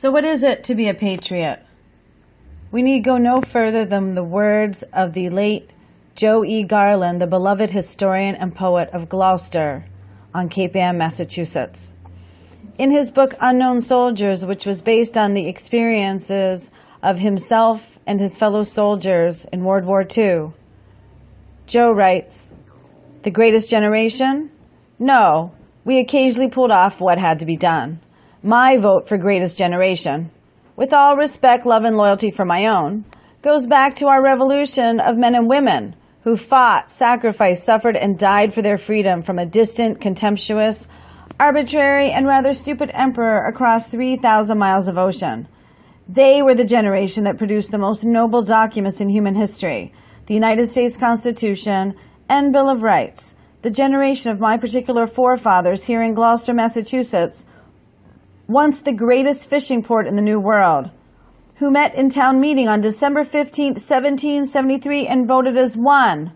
So what is it to be a patriot? We need go no further than the words of the late Joe E. Garland, the beloved historian and poet of Gloucester on Cape Ann, Massachusetts. In his book Unknown Soldiers, which was based on the experiences of himself and his fellow soldiers in World War II, Joe writes, "The greatest generation? No, we occasionally pulled off what had to be done. My vote for greatest generation, with all respect, love, and loyalty for my own, goes back to our revolution of men and women who fought, sacrificed, suffered, and died for their freedom from a distant, contemptuous, arbitrary, and rather stupid emperor across 3,000 miles of ocean. They were the generation that produced the most noble documents in human history, the United States Constitution and Bill of Rights. The generation of my particular forefathers here in Gloucester, Massachusetts, once the greatest fishing port in the New World, who met in town meeting on December 15th, 1773 and voted as one.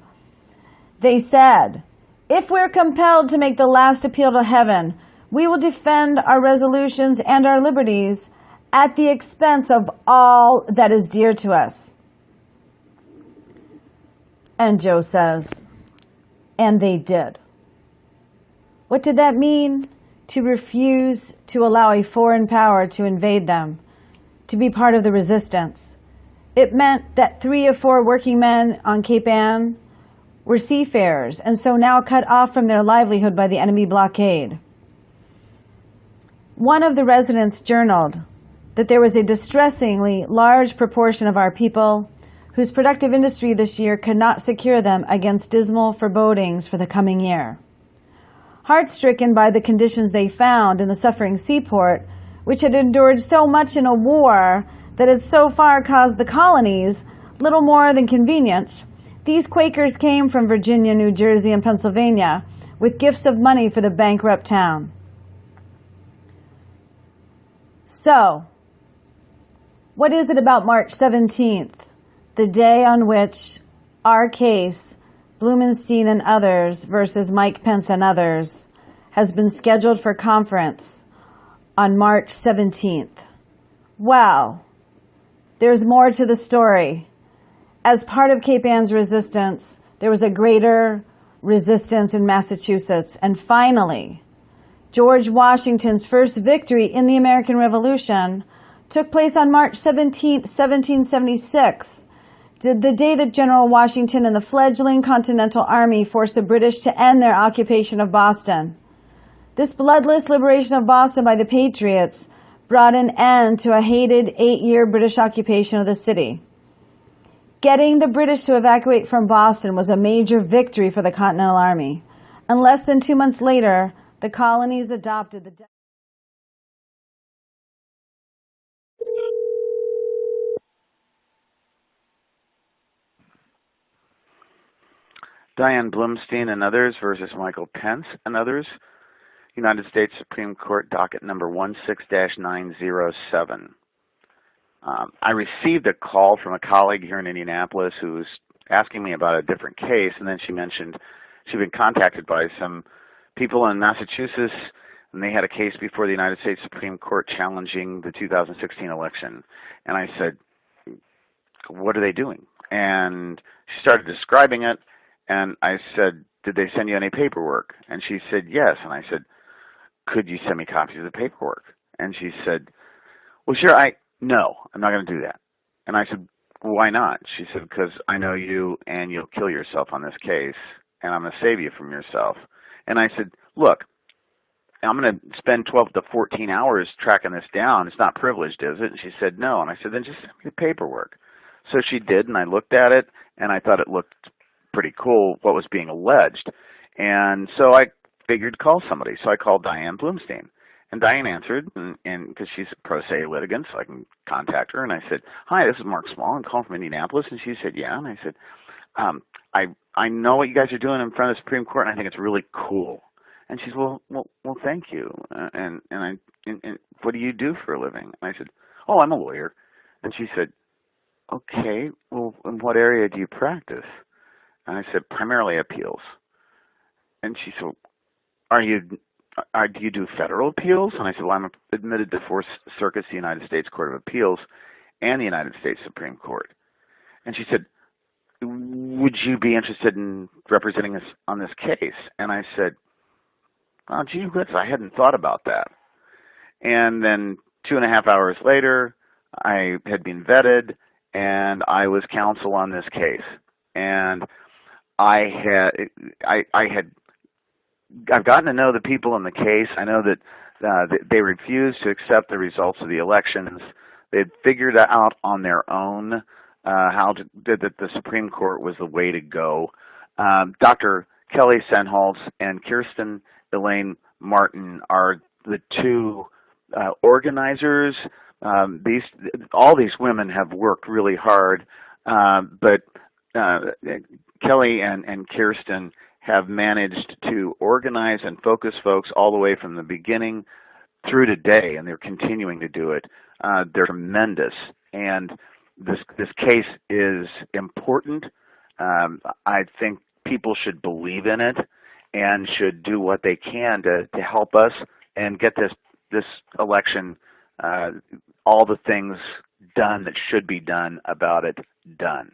They said, if we're compelled to make the last appeal to heaven, we will defend our resolutions and our liberties at the expense of all that is dear to us." And Joe says, and they did. What did that mean? To refuse to allow a foreign power to invade them, to be part of the resistance. It meant that 3 of 4 working men on Cape Ann were seafarers, and so now cut off from their livelihood by the enemy blockade. One of the residents journaled that there was a distressingly large proportion of our people whose productive industry this year could not secure them against dismal forebodings for the coming year. Heart-stricken by the conditions they found in the suffering seaport, which had endured so much in a war that had so far caused the colonies little more than convenience, these Quakers came from Virginia, New Jersey, and Pennsylvania with gifts of money for the bankrupt town. So, what is it about March 17th, the day on which our case, Blumenstein and others versus Mike Pence and others, has been scheduled for conference on March 17th? Well, there's more to the story. As part of Cape Ann's resistance, there was a greater resistance in Massachusetts. And finally, George Washington's first victory in the American Revolution took place on March 17th, 1776, the day that General Washington and the fledgling Continental Army forced the British to end their occupation of Boston. This bloodless liberation of Boston by the Patriots brought an end to a hated 8-year British occupation of the city. Getting the British to evacuate from Boston was a major victory for the Continental Army. And less than 2 months later, the colonies adopted the Dianne Blumenstein and others versus Michael Pence and others. United States Supreme Court docket number 16-907. I received a call from a colleague here in Indianapolis who was asking me about a different case, and then she mentioned she'd been contacted by some people in Massachusetts, and they had a case before the United States Supreme Court challenging the 2016 election. And I said, what are they doing? And she started describing it, and I said, did they send you any paperwork? And she said, yes. And I said, could you send me copies of the paperwork? And she said, well, sure, no, I'm not going to do that. And I said, well, why not? She said, because I know you and you'll kill yourself on this case, and I'm going to save you from yourself. And I said, look, I'm going to spend 12 to 14 hours tracking this down. It's not privileged, is it? And she said, no. And I said, then just send me the paperwork. So she did, and I looked at it, and I thought it looked pretty cool what was being alleged. And so I figured to call somebody. So I called Dianne Blumenstein. And Dianne answered, and because she's a pro se litigant, so I can contact her. And I said, hi, this is Mark Small. I'm calling from Indianapolis. And she said, yeah. And I said, I know what you guys are doing in front of the Supreme Court, and I think it's really cool. And she said, well, thank you. And what do you do for a living? And I said, oh, I'm a lawyer. And she said, okay, well, in what area do you practice? And I said, primarily appeals. And she said, are you do you do federal appeals? And I said, well, I'm admitted to 4 circuits, the United States Court of Appeals and the United States Supreme Court. And she said, would you be interested in representing us on this case? And I said, oh, gee whiz, I hadn't thought about that. And then 2.5 hours later, I had been vetted, and I was counsel on this case. And I've gotten to know the people in the case. I know that they refused to accept the results of the elections. They'd figured out on their own that the Supreme Court was the way to go. Dr. Kelly Senholz and Kirsten Elaine Martin are the 2 organizers. All these women have worked really hard, but Kelly and Kirsten have managed to organize and focus folks all the way from the beginning through today, and they're continuing to do it. They're tremendous, and this case is important. I think people should believe in it and should do what they can to help us and get this election, all the things done that should be done about it done.